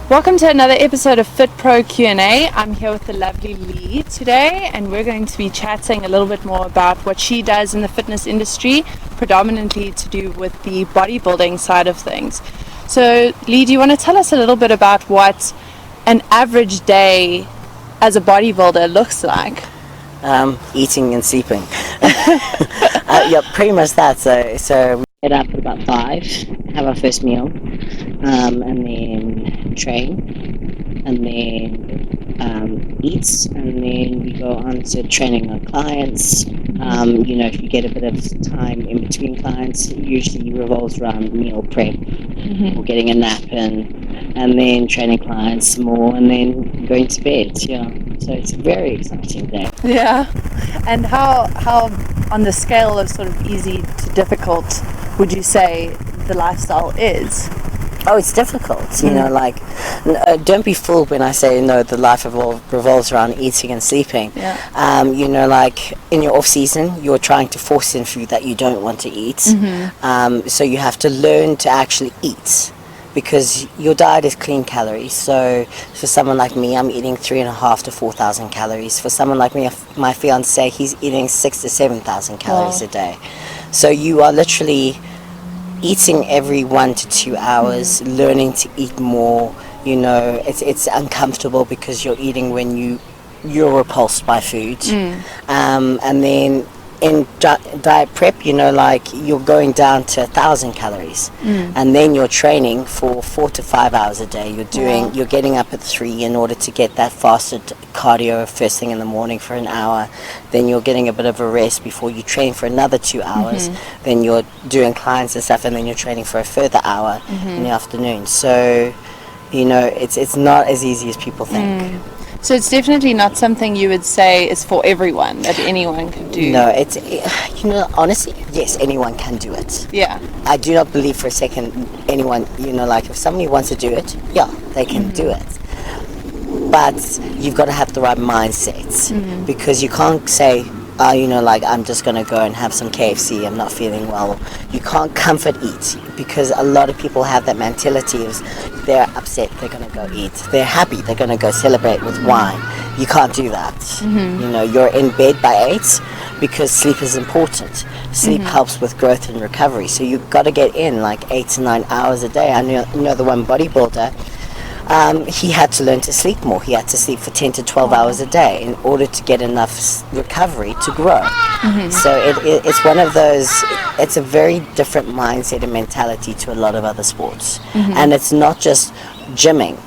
Welcome to another episode of Fit Pro Q&A. I'm here with the lovely Lee today, and we're going to be chatting a little bit more about what she does in the fitness industry, predominantly to do with the bodybuilding side of things. So Lee, do you want to tell us a little bit about what an average day as a bodybuilder looks like? Eating and sleeping. Yeah, pretty much that. So we get up at about 5, have our first meal, and then train, and then eat, and then we go on to training our clients. If you get a bit of time in between clients, it usually revolves around meal prep or getting a nap in, and then training clients some more, and then going to bed. Yeah, so it's a very exciting day. Yeah. And how on the scale of sort of easy to difficult would you say the lifestyle is? Oh, it's difficult, don't be fooled when I say, the life revolves around eating and sleeping. Yeah. In your off season, you're trying to force in food that you don't want to eat. So you have to learn to actually eat, because your diet is clean calories. So for someone like me, I'm eating 3,500 to 4,000 calories. For someone like me, my fiance, he's eating 6,000 to 7,000 calories a day. So you are literally eating every 1 to 2 hours, learning to eat more. It's uncomfortable because you're eating when you're repulsed by food. And then in diet prep, you're going down to 1,000 calories, and then you're training for 4 to 5 hours a day. You're getting up at 3 in order to get that fasted cardio first thing in the morning for an hour. Then you're getting a bit of a rest before you train for another 2 hours. Then you're doing clients and stuff, and then you're training for a further hour in the afternoon. So, it's not as easy as people think. So it's definitely not something you would say is for everyone, that anyone can do. No, honestly, yes, anyone can do it. Yeah. I do not believe for a second anyone, if somebody wants to do it, yeah, they can do it. But you've got to have the right mindset, because you can't say, I'm just going to go and have some KFC, I'm not feeling well. You can't comfort eat, because a lot of people have that mentality of they're upset, they're going to go eat. They're happy, they're going to go celebrate with wine. You can't do that. You're in bed by 8 because sleep is important. Sleep helps with growth and recovery. So you've got to get in like 8 to 9 hours a day. I know the one bodybuilder, he had to learn to sleep more. He had to sleep for 10 to 12 hours a day in order to get enough recovery to grow. So it's one of those, it's a very different mindset and mentality to a lot of other sports. And it's not just gymming.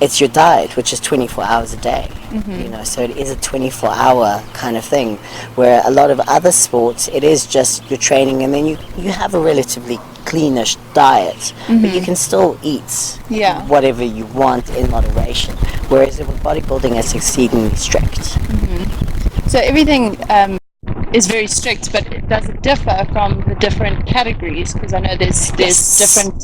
It's your diet, which is 24 hours a day. So it is a 24-hour kind of thing, where a lot of other sports, it is just your training, and then you have a relatively cleanish diet, but you can still eat whatever you want in moderation, whereas with bodybuilding it's exceedingly strict. So everything is very strict, but does it differ from the different categories? Because I know there's different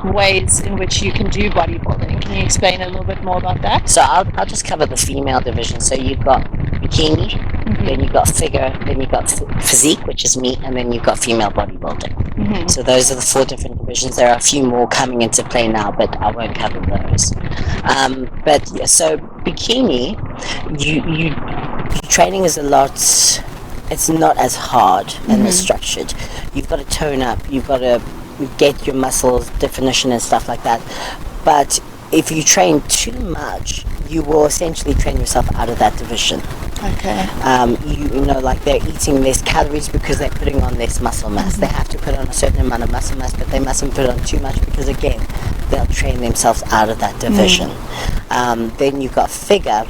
ways in which you can do bodybuilding. Can you explain a little bit more about that? So I'll just cover the female division. So you've got bikini, then you've got figure, then you've got physique, which is me, and then you've got female bodybuilding. So those are the 4 different divisions. There are a few more coming into play now, but I won't cover those. So bikini, you training is a lot. It's not as hard and as structured. You've got to tone up. You've got to get your muscles definition and stuff like that. But if you train too much, you will essentially train yourself out of that division. Okay. They're eating less calories because they're putting on less muscle mass. They have to put on a certain amount of muscle mass, but they mustn't put on too much, because again, they'll train themselves out of that division. Then you've got figure,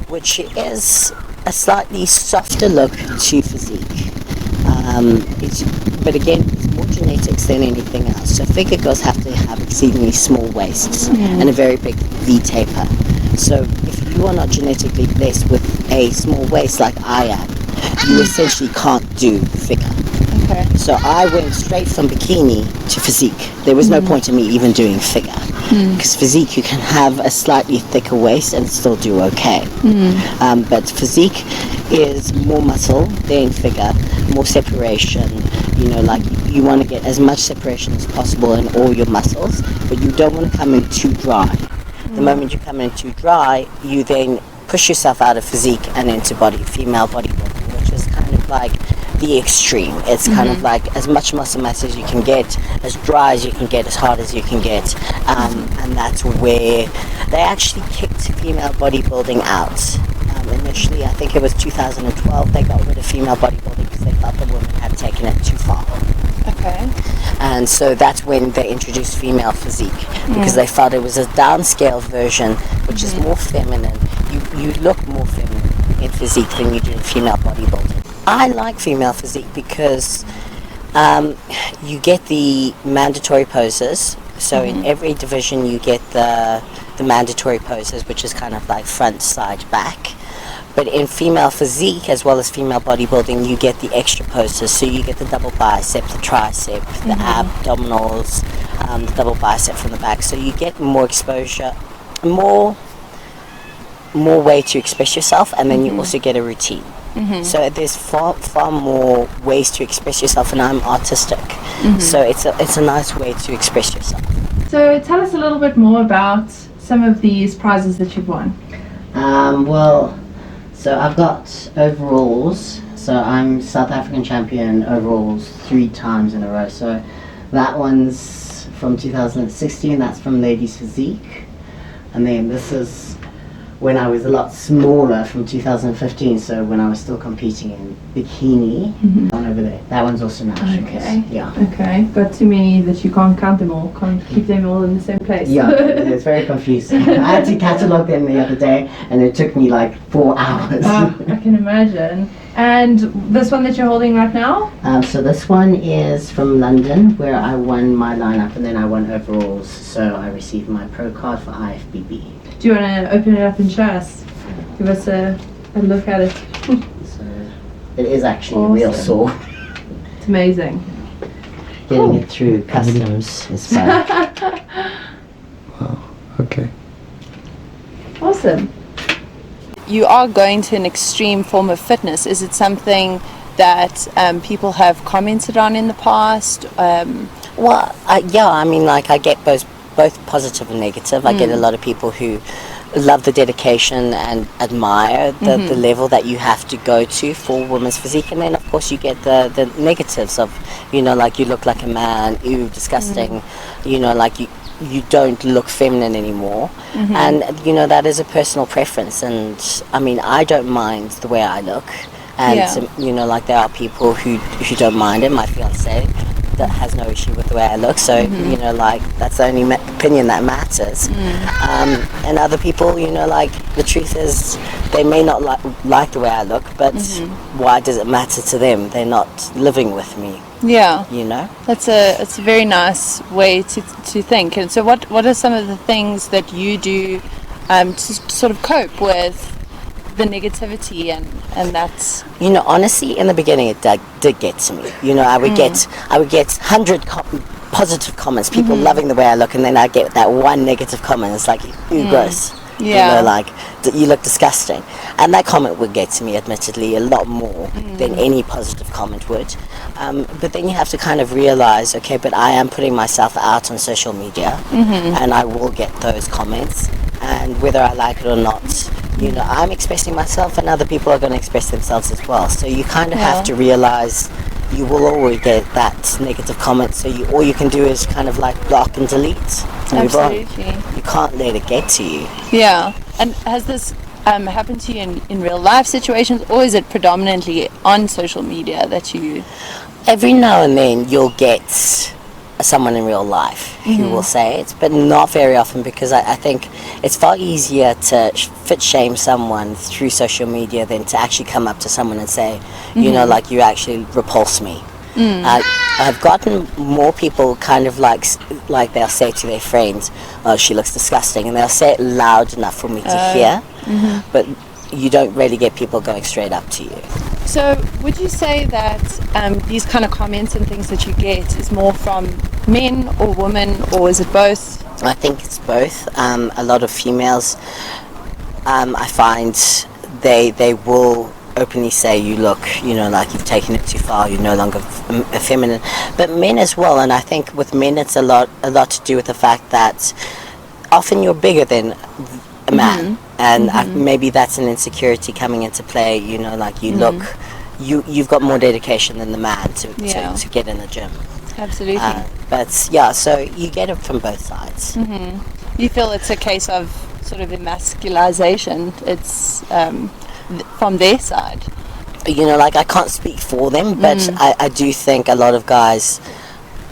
which is a slightly softer look to physique. But again, it's more genetics than anything else. So figure girls have to have exceedingly small waists and a very big V taper. So if you are not genetically blessed with a small waist like I am, you essentially can't do figure. Okay. So I went straight from bikini to physique. There was no point in me even doing figure, because physique, you can have a slightly thicker waist and still do okay. But physique is more muscle than figure, more separation. You want to get as much separation as possible in all your muscles, but you don't want to come in too dry. moment you come in too dry, you then push yourself out of physique and into female bodybuilding, which is kind of like the extreme. It's kind of like as much muscle mass as you can get, as dry as you can get, as hard as you can get, and that's where they actually kicked female bodybuilding out. Initially, I think it was 2012, they got rid of female bodybuilding because they felt the women had taken it too far. Okay. And so that's when they introduced female physique, because they felt it was a downscale version, which is more feminine. You look more feminine in physique than you do in female bodybuilding. I like female physique because you get the mandatory poses. So in every division you get the mandatory poses, which is kind of like front, side, back. But in female physique, as well as female bodybuilding, you get the extra poses. So you get the double bicep, the tricep, the abdominals, the double bicep from the back. So you get more exposure, more way to express yourself, and then you also get a routine. So there's far more ways to express yourself, and I'm artistic. So it's a nice way to express yourself. So tell us a little bit more about some of these prizes that you've won. So I've got overalls. So I'm South African champion overalls 3 times in a row. So that one's from 2016. That's from Ladies Physique. And then this is when I was a lot smaller, from 2015. So when I was still competing in bikini. That one over there. That one's also nationals. Okay. Yeah. Okay. Got too many that you can't count them all. Can't keep them all in the same place. Yeah, it's very confusing. I had to catalogue them the other day, and it took me like 4 hours. I can imagine. And this one that you're holding right now? So this one is from London, where I won my lineup, and then I won overalls. So I received my pro card for IFBB. Do you want to open it up and show us? Give us a look at it. So it is actually real sore. It's amazing. Getting it through customs is fun. Wow, okay. Awesome. You are going to an extreme form of fitness. Is it something that people have commented on in the past? Yeah, I mean, like I get both positive and negative. I get a lot of people who love the dedication and admire the level that you have to go to for women's physique, and then of course you get the negatives of, like you look like a man, ew, disgusting, like you don't look feminine anymore. And that is a personal preference, and I mean, I don't mind the way I look, and like there are people who don't mind it. My fiance that has no issue with the way I look, so like that's the only opinion that matters. And other people, like the truth is they may not like the way I look, but why does it matter to them? They're not living with me. Yeah, it's a very nice way to think. And so what are some of the things that you do to sort of cope with the negativity and that's honestly, in the beginning it did get to me. I would get 100 positive comments, people loving the way I look, and then I get that one negative comment. It's like, ooh, gross. Like you look disgusting, and that comment would get to me admittedly a lot more than any positive comment would. But then you have to kind of realize, okay, but I am putting myself out on social media, and I will get those comments, and whether I like it or not, I'm expressing myself, and other people are going to express themselves as well. So you kind of have to realize you will always get that negative comment. So all you can do is kind of like block and delete. Move on. You can't let it get to you. Yeah. And has this happened to you in real life situations, or is it predominantly on social media that you? Every now and then you'll get someone in real life who will say it, but not very often, because I think it's far easier to fit shame someone through social media than to actually come up to someone and say, like, you actually repulse me. I've gotten more people kind of like they'll say to their friends, oh, she looks disgusting, and they'll say it loud enough for me to hear, but you don't really get people going straight up to you. So would you say that these kind of comments and things that you get is more from men or women, or is it both? I think it's both. A lot of females, I find they will openly say, you look, like you've taken it too far, you're no longer feminine. But men as well, and I think with men it's a lot to do with the fact that often you're bigger than a man, and maybe that's an insecurity coming into play. You know, like you look, you've got more dedication than the man to get in the gym. Absolutely. But yeah, so you get it from both sides. You feel it's a case of sort of emasculization. It's from their side. You know, like I can't speak for them, but I do think a lot of guys,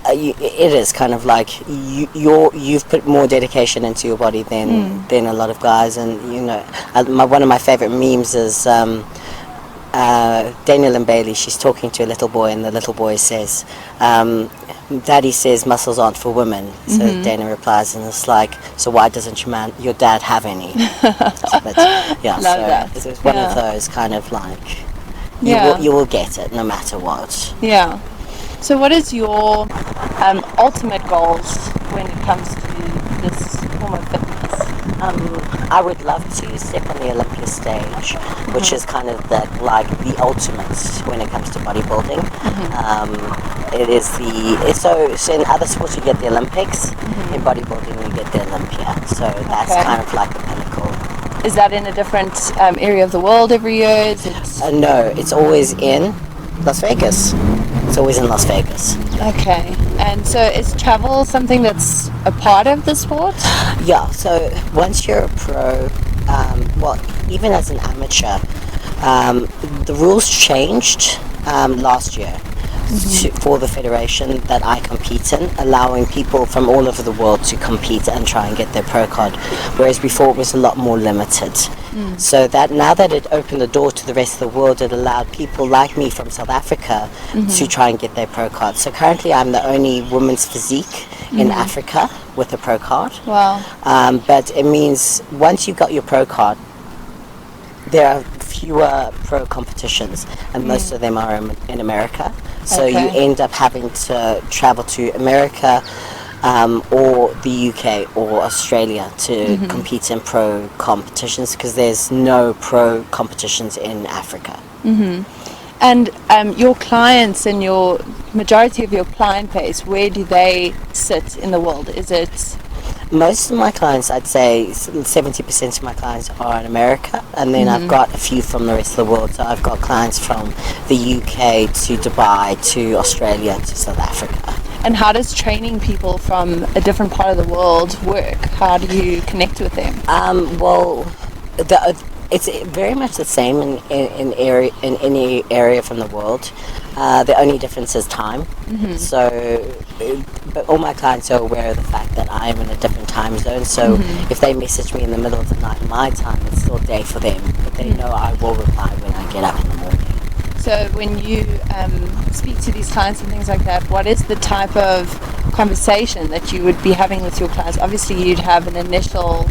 it is kind of like you've put more dedication into your body than a lot of guys. And you know, one of my favorite memes is Daniel and Bailey. She's talking to a little boy, and the little boy says, Daddy says muscles aren't for women. So Dana replies, and it's like, so why doesn't your dad have any? But yeah, Love so that. it's one of those kind of like, you will get it no matter what. Yeah. So what is your ultimate goals when it comes to this form of fitness? I would love to step on the Olympia stage, which is kind of the ultimate when it comes to bodybuilding. It is so in other sports you get the Olympics, in bodybuilding you get the Olympia. So that's kind of like the pinnacle. Is that in a different area of the world every year? Is it? No, it's always in Las Vegas. It's always in Las Vegas. Okay. And so is travel something that's a part of the sport? Yeah, so once you're a pro, well, even as an amateur, the rules changed last year for the federation that I compete in, allowing people from all over the world to compete and try and get their pro card, whereas before it was a lot more limited. So that now that it opened the door to the rest of the world, it allowed people like me from South Africa to try and get their pro card. So currently I'm the only women's physique in Africa with a pro card. Wow. But it means once you got your pro card, there are fewer pro competitions, and most of them are in America. So you end up having to travel to America or the UK or Australia to compete in pro competitions, because there's no pro competitions in Africa. And your clients and your majority of your client base, where do they sit in the world? Is it? Most of my clients, I'd say 70% of my clients are in America, and then I've got a few from the rest of the world. So I've got clients from the UK to Dubai to Australia to South Africa. And how does training people from a different part of the world work? How do you connect with them? Well, it's very much the same in any area from the world. The only difference is time. So, but all my clients are aware of the fact that I am in a different time zone. So if they message me in the middle of the night my time, it's still day for them. But they know I will reply when I get up in the morning. So when you speak to these clients and things like that, what is the type of conversation that you would be having with your clients? Obviously you'd have an initial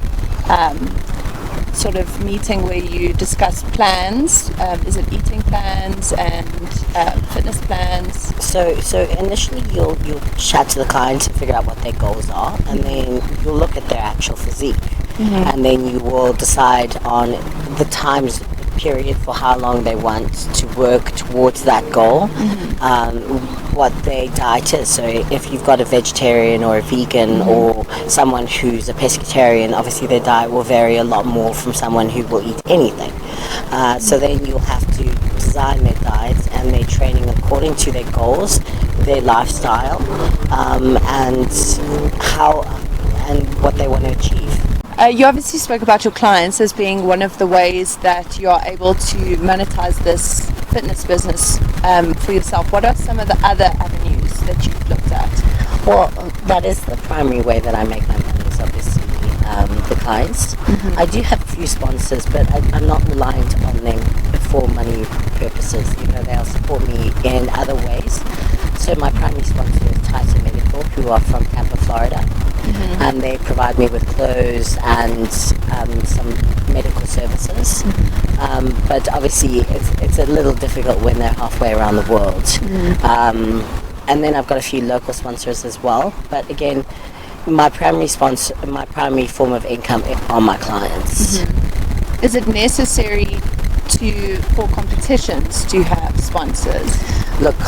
sort of meeting where you discuss plans. Is it eating plans and fitness plans? So initially you'll chat to the clients and figure out what their goals are, and then you'll look at their actual physique, and then you will decide on the times period for how long they want to work towards that goal, what their diet is. So if you've got a vegetarian or a vegan or someone who's a pescatarian, obviously their diet will vary a lot more from someone who will eat anything. So then you'll have to design their diets and their training according to their goals, their lifestyle, and how and what they want to achieve. You obviously spoke about your clients as being one of the ways that you are able to monetize this fitness business for yourself. What are some of the other avenues that you've looked at? Well, that is the primary way that I make my money, is obviously the clients. I do have a few sponsors, but I'm not reliant on them for money purposes. You know, they'll support me in other ways. So my primary sponsor is Titan Medical, who are from Tampa, Florida. And they provide me with clothes and some medical services. But obviously it's a little difficult when they're halfway around the world. And then I've got a few local sponsors as well. But again, my primary form of income are my clients. Is it necessary for competitions to have sponsors? Look,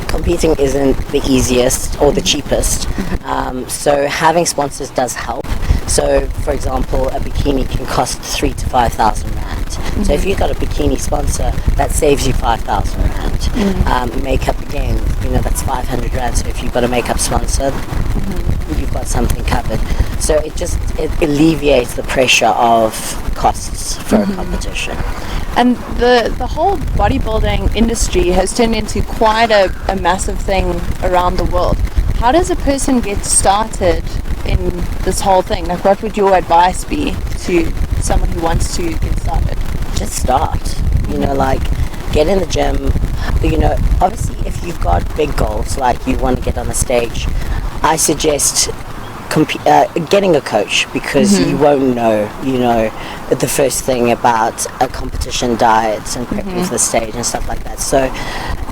competing isn't the easiest or the cheapest, so having sponsors does help. So, for example, a bikini can cost 3 to 5,000 rand. So if you've got a bikini sponsor, that saves you 5,000 rand. Makeup again, that's 500 rand. So if you've got a makeup sponsor, you've got something covered. So it alleviates the pressure of costs for a competition. And the whole bodybuilding industry has turned into quite a massive thing around the world. How does a person get started in this whole thing? Like, what would your advice be to someone who wants to get started? Just start. Like, get in the gym. Obviously, if you've got big goals, like you want to get on the stage, I suggest getting a coach, because you won't know, the first thing about a competition diet and prepping for the stage and stuff like that. So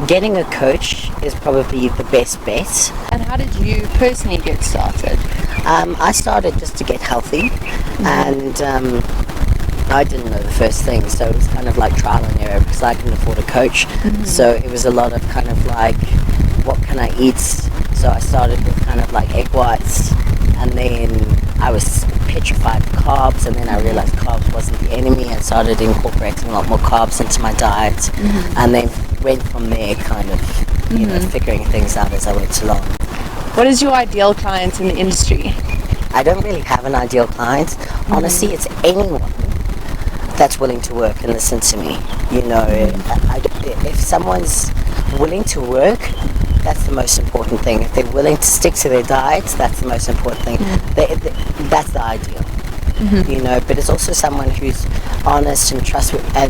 getting a coach is probably the best bet. And how did you personally get started? I started just to get healthy, and I didn't know the first thing, so it was kind of like trial and error, because I couldn't afford a coach. So it was a lot of kind of like, what can I eat? So I started with kind of like egg whites, and then I was petrified of carbs, and then I realized carbs wasn't the enemy, and started incorporating a lot more carbs into my diet, and then went from there, kind of figuring things out as I went along. What is your ideal client in the industry? I don't really have an ideal client. Honestly, it's anyone that's willing to work and listen to me. If someone's willing to work, that's the most important thing. If they're willing to stick to their diets, that's the most important thing. That's the ideal. But it's also someone who's honest and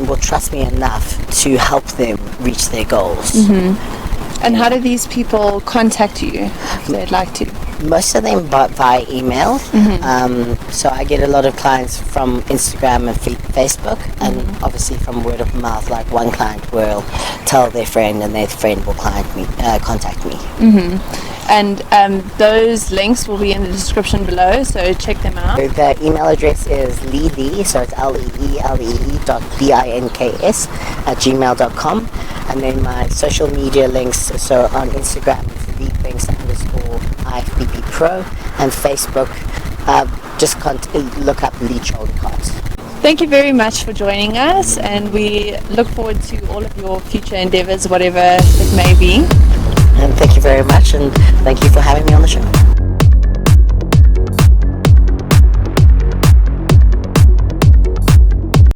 will trust me enough to help them reach their goals. And how do these people contact you if they'd like to? Most of them via email. So I get a lot of clients from Instagram and Facebook, and obviously from word of mouth. Like, one client will tell their friend, and their friend will contact me. And those links will be in the description below, so check them out. The email address is leelee, so it's leelee.binks@gmail.com, and then my social media links, so on Instagram it's @IFBB Pro, and Facebook just look up Lee Shoulder Cards. Thank you very much for joining us, and we look forward to all of your future endeavors, whatever it may be. And thank you very much, and thank you for having me on the show.